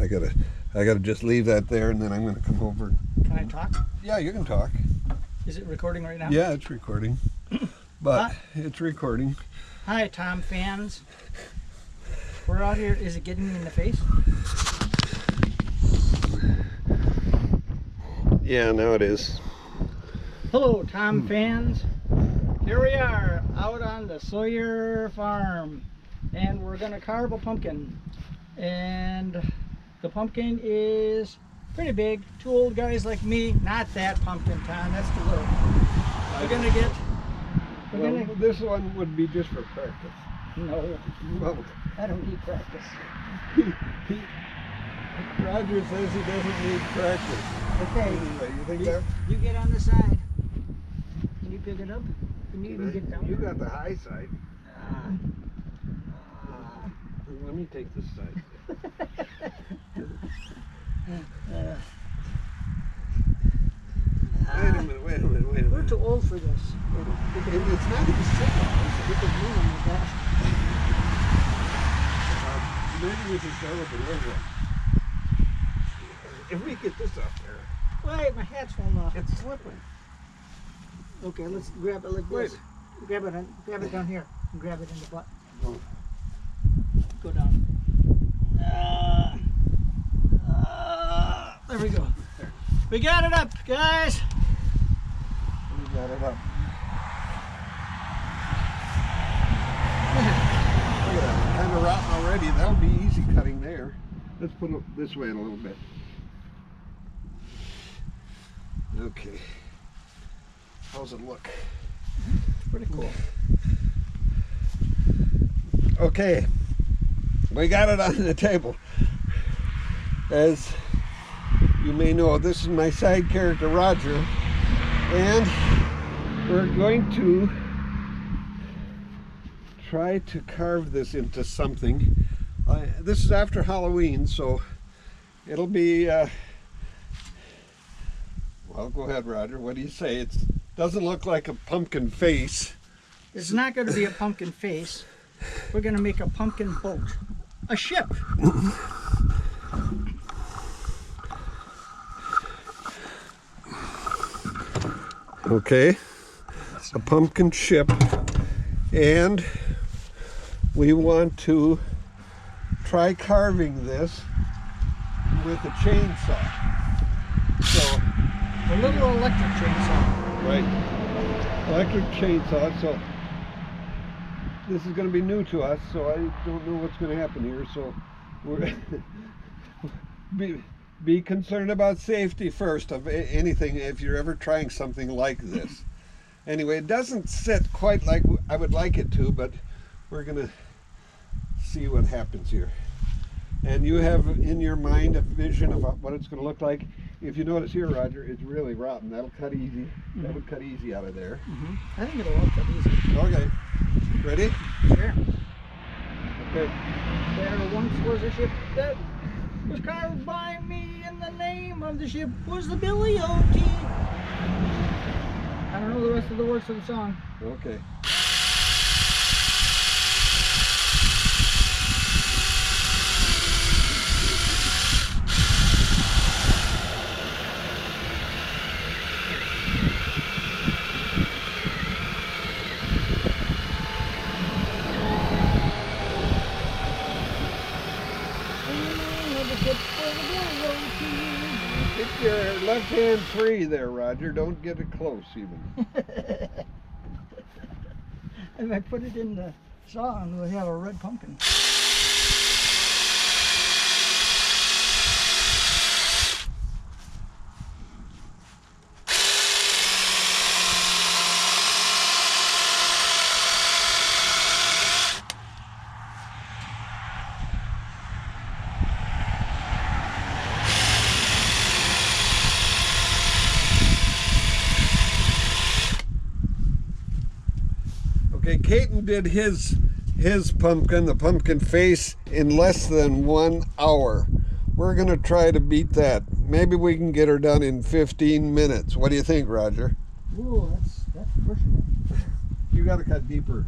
I gotta just leave that there, and then I'm gonna come over. Can I talk? Yeah, you can talk. Is it recording right now? Yeah, it's recording. But it's recording. Hi, Tom fans. We're out here. Is it getting me in the face? Yeah, now it is. Hello, Tom fans. Here we are out on the Sawyer farm, and we're gonna carve a pumpkin. And the pumpkin is pretty big. Two old guys like me. Not that pumpkin, Tom. That's too little. We're gonna get. This one would be just for practice. No, Well, I don't need practice. Roger says he doesn't need practice. Okay. Anyway, you think that? You get on the side. Can you pick it up? Can you even get down? You got the high side. Let me take this side. Wait a minute. We're too old for this. It's not even simple. We could move them like that. Maybe we should start with the logo. If we get this up there. Wait, my hat's falling off. It's slipping. Okay, let's grab it like this. Grab it down here. And grab it in the butt. Oh. Go down. There we go. We got it up, guys. We got it up. Look at that. Kind of rotten already. That'll be easy cutting there. Let's put it this way in a little bit. Okay. How's it look? It's pretty cool. Okay. We got it on the table. As you may know, this is my side character, Roger. And we're going to try to carve this into something. This is after Halloween, so it'll be, well, go ahead, Roger. What do you say? It doesn't look like a pumpkin face. It's not going to be a pumpkin face. We're going to make a pumpkin boat. A ship. Okay, a pumpkin ship, and we want to try carving this with a chainsaw. So, a little electric chainsaw. Right, electric chainsaw. So this is going to be new to us, so I don't know what's going to happen here. So we're be concerned about safety first of anything if you're ever trying something like this. Anyway, it doesn't sit quite like I would like it to, but we're gonna see what happens here. And you have in your mind a vision of what it's going to look like. If you notice here, Roger, it's really rotten. That'll cut easy. That would cut easy out of there. I think it'll all cut easy. Okay, ready? Sure. Okay. There once was a ship that was carved by me, and the name of the ship was the Billy O.T. I don't know the rest of the words of the song. Okay. Keep your left hand free there, Roger. Don't get it close even. If I put it in the song, we'll have a red pumpkin. Okay, Caton did his pumpkin, the pumpkin face, in less than 1 hour. We're going to try to beat that. Maybe we can get her done in 15 minutes. What do you think, Roger? Ooh, that's pushing it. You got to cut deeper.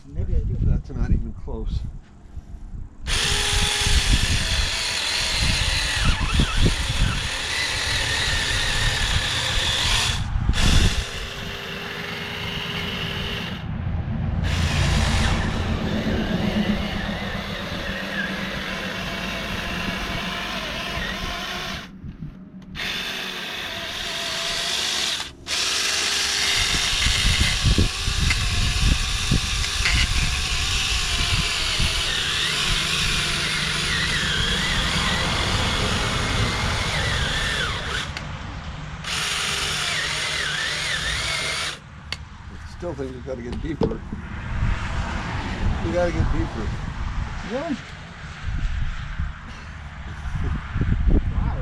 Maybe I do. That's not even close. think we've got to get deeper. We got to get deeper. Really? Wow.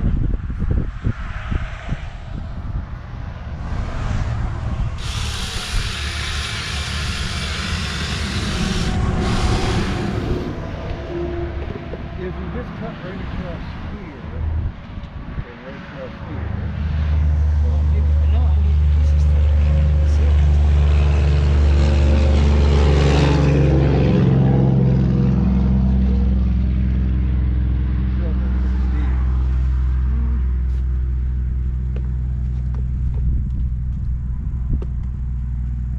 If you just cut right across here, and right across here. Well, maybe, no, I need the pieces to seal it.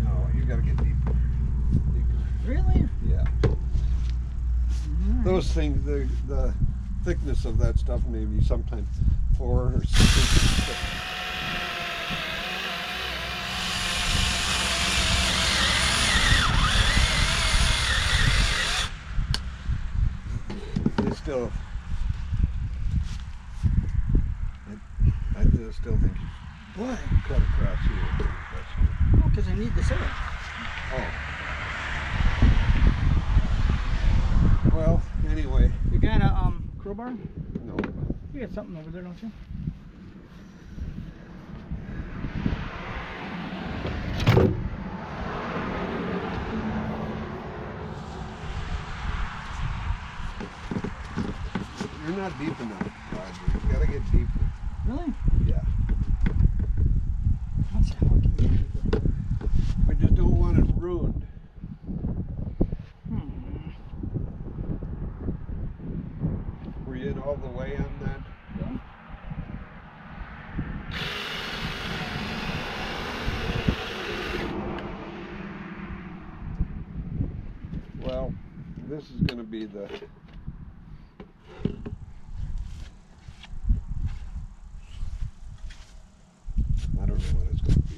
No, you got to get deeper. Really? Yeah. Alright. Those things, the thickness of that stuff may be sometimes 4 or 6 inches thick. They still, I still think you Why? cut across here. Oh, because I need the seal. Oh. Well, anyway, You got a crowbar? no. You got something over there, don't you? You're not deep enough, Roger. You gotta get deeper. Really? Yeah. Let's see how I can get deeper. We just don't want it ruined. Were you in all the way on that? Yeah. Well, this is gonna be the I don't know what it's gonna be.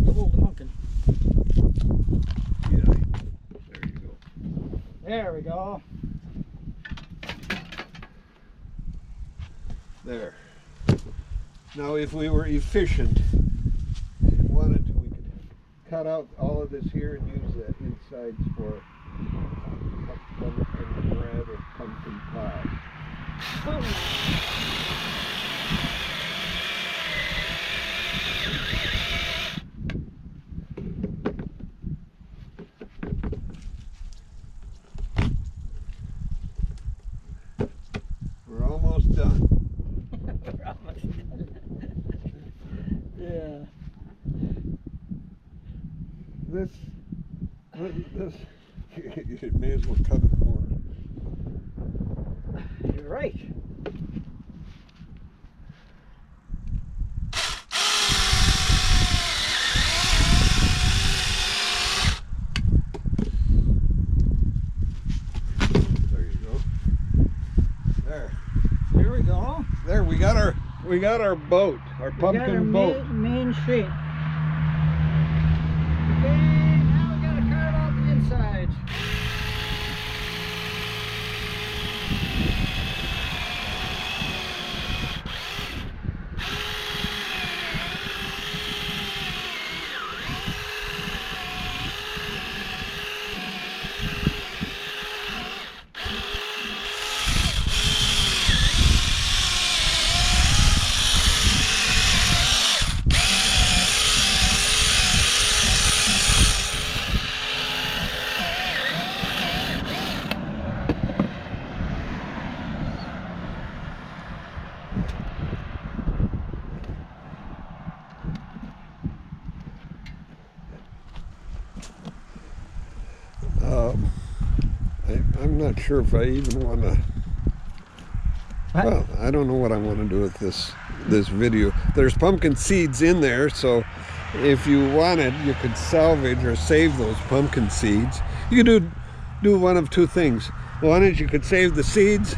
You hold the pumpkin. Yeah. There you go. There we go. There. Now, if we were efficient and wanted to, we could cut out all of this here and use the insides for pumpkin bread or pumpkin pie. We're almost done. We're almost done. Yeah. This, you may as well cut it more. You're right. There you go. There. There we go. There, we got our boat, our We got our pumpkin boat. main shape. Okay, now we gotta carve out the insides. I'm not sure if I even want to. What? Well, I don't know what I want to do with this video. There's pumpkin seeds in there, so if you wanted, you could salvage or save those pumpkin seeds. You could do one of two things. One is you could save the seeds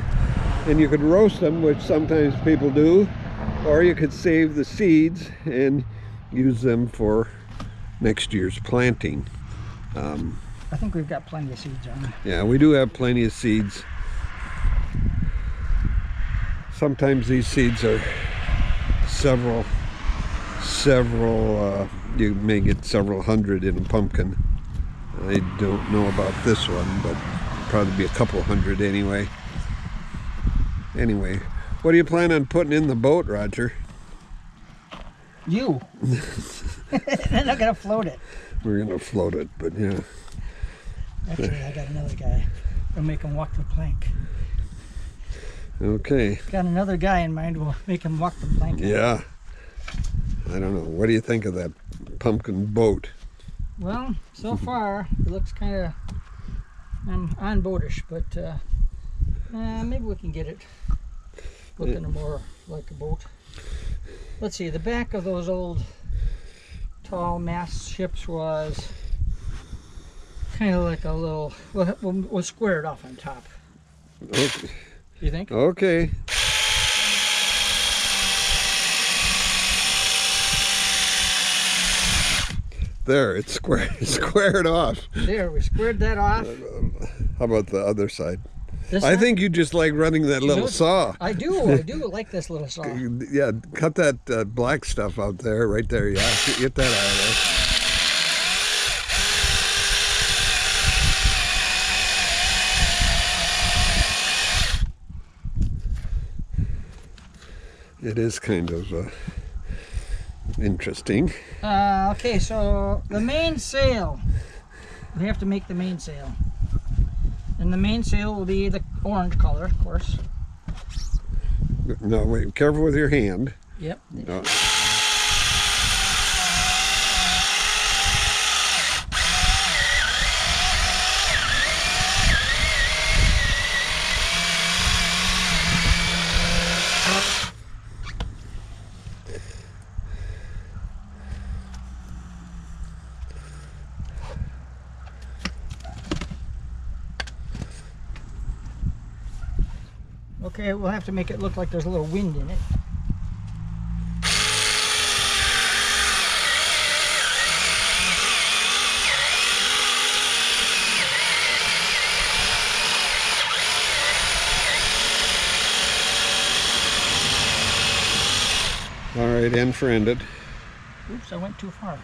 and you could roast them, which sometimes people do, or you could save the seeds and use them for next year's planting. I think we've got plenty of seeds on. Yeah, we do have plenty of seeds. Sometimes these seeds are several several, you may get several hundred in a pumpkin. I don't know about this one, but probably be a couple hundred anyway. Anyway, what do you plan on putting in the boat, Roger? You. They're not gonna float it. We're gonna float it, but yeah. Actually, I got another guy. I'll make him walk the plank. Okay. Got another guy in mind. We'll make him walk the plank. Yeah. I don't know. What do you think of that pumpkin boat? Well, so far it looks kind of on boatish, but maybe we can get it looking more like a boat. Let's see. The back of those old tall mast ships was kind of like a little. We'll square it off on top. Okay. You think? Okay. There, it's squared off. There, we squared that off. How about the other side? This I side? think you just like running that little saw. I do like this little saw. Yeah, cut that black stuff out there, right there. Yeah, get that out of there. It is kind of interesting. Okay, so the mainsail. We have to make the mainsail. And the mainsail will be the orange color, of course. No, wait, careful with your hand. Yep. No. Okay, we'll have to make it look like there's a little wind in it. All right, end for ended. Oops, I went too far.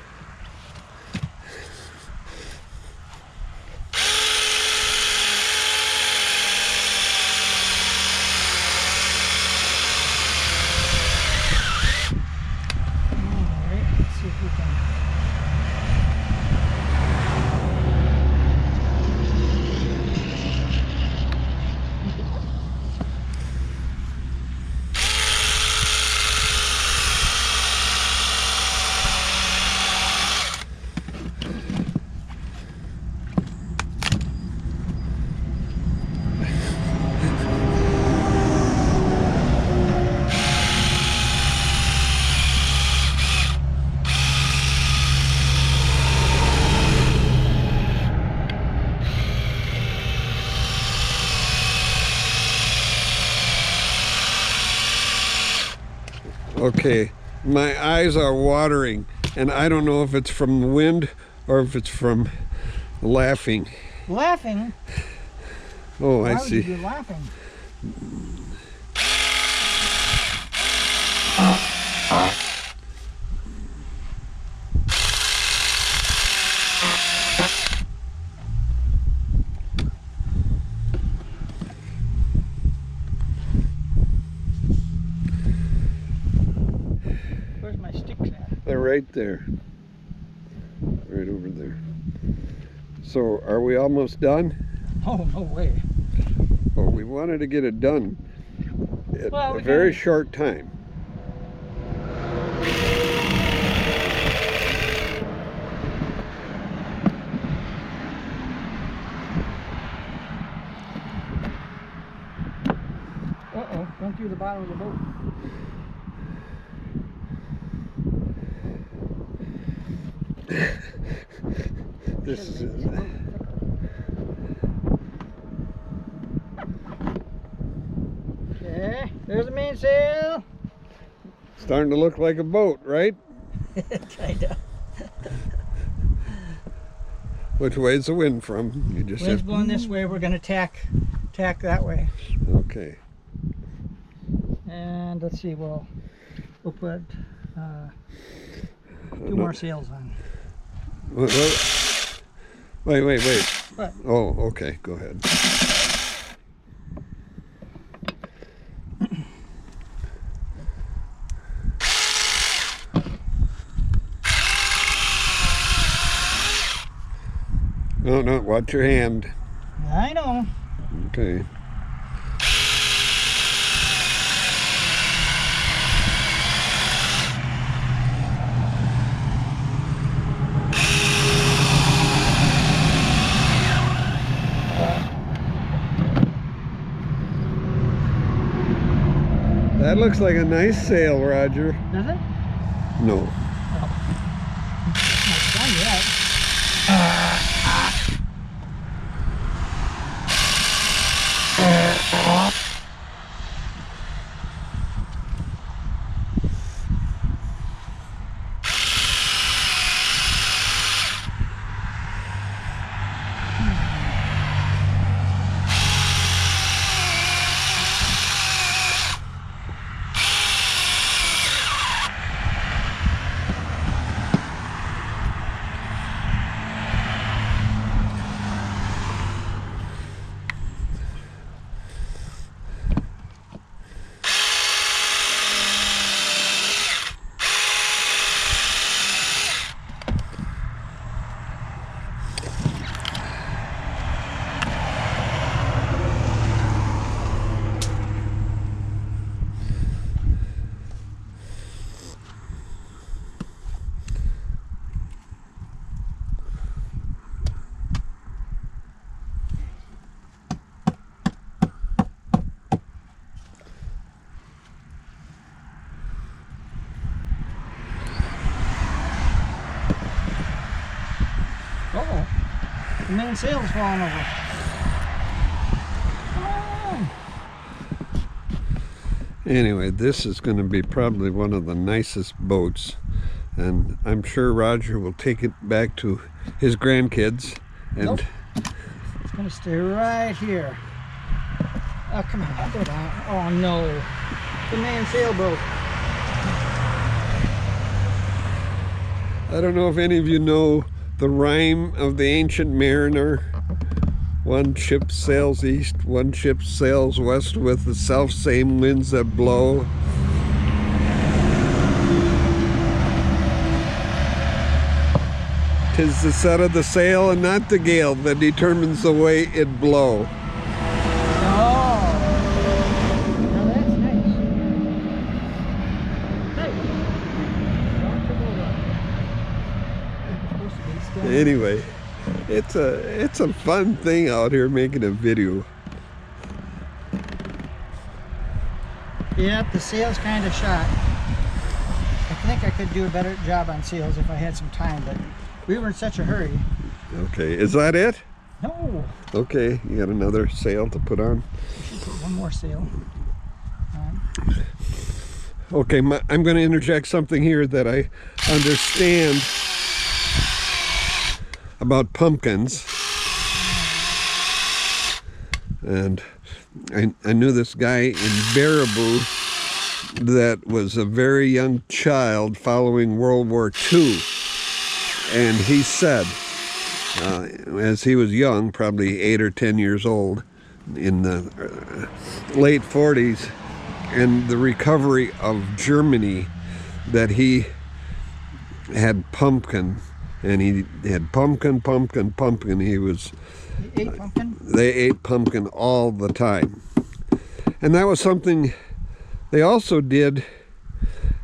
Okay, my eyes are watering, and I don't know if it's from the wind or if it's from laughing. Laughing? Oh, Why I would see. you be laughing? Where's my sticks at? They're right there. Right over there. So, are we almost done? Oh, no way. Well, we wanted to get it done at Well, a we very can- short time. Uh-oh, went through the bottom of the boat. This is Okay, there's the mainsail. starting to look like a boat, right? Kinda. Which way is the wind from? You just Wind's have blowing this way. We're gonna tack that way. Okay. And let's see. We'll put Two more sails on. Wait. What? Oh, okay, go ahead. No, watch your hand. I know. Okay. That looks like a nice sail, Roger. Does it? No. Not done yet. Uh-oh. The main sail's falling over. Come on. Anyway, this is going to be probably one of the nicest boats, and I'm sure Roger will take it back to his grandkids. And Nope. It's gonna stay right here. Oh, come on, go down. Oh no. The main sail broke. I don't know if any of you know the rhyme of the ancient mariner. One ship sails east, one ship sails west with the self-same winds that blow. "'Tis the set of the sail and not the gale that determines the way it blow." Oh. Now that's nice. Hey. Rock the boat up. It's supposed to be still. Anyway, it's a fun thing out here making a video. Yep, the sail's kind of shot. I think I could do a better job on sails if I had some time, but we were in such a hurry. Okay, is that it? No. Okay, you got another sail to put on? Should put one more sail on. Okay, I'm going to interject something here that I understand about pumpkins. And I knew this guy in Baraboo that was a very young child following World War II. And he said, as he was young, probably 8 or 10 years old, in the late 40s, and the recovery of Germany, that he had pumpkin, and he had pumpkin. He was, You ate pumpkin? they ate pumpkin all the time. And that was something they also did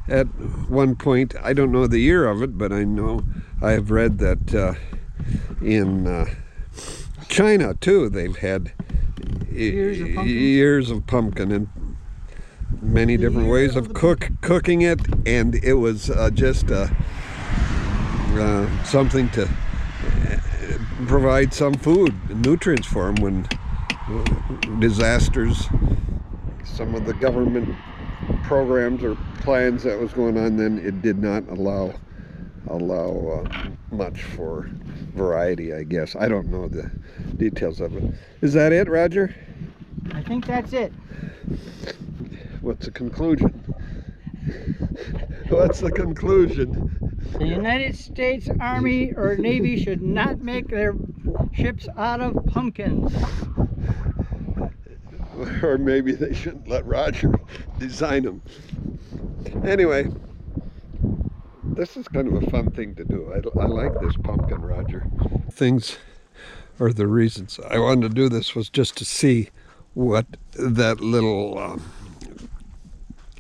at one point. I don't know the year of it, but I know I have read that in China too, they've had years of pumpkin and many different ways of cooking it, and it was just something to provide some food, nutrients for them when disasters, some of the government programs or plans that was going on then, it did not allow much for variety, I guess. I don't know the details of it. Is that it, Roger? I think that's it. What's the conclusion? What's the conclusion? The United States Army or Navy should not make their ships out of pumpkins. Or maybe they shouldn't let Roger design them. Anyway, this is kind of a fun thing to do. I like this pumpkin, Roger. Things, or the reasons I wanted to do this, was just to see what that little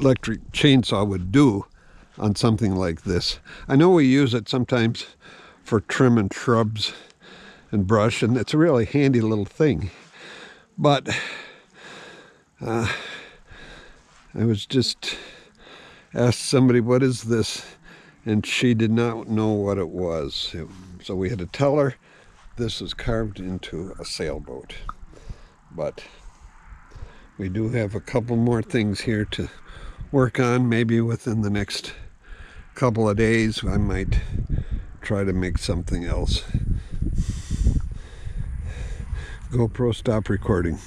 electric chainsaw would do on something like this. I know we use it sometimes for trimming shrubs and brush, and it's a really handy little thing. But I was just asked somebody, what is this? And she did not know what it was. So we had to tell her this is carved into a sailboat. But we do have a couple more things here to work on. Maybe within the next couple of days I might try to make something else. GoPro, stop recording.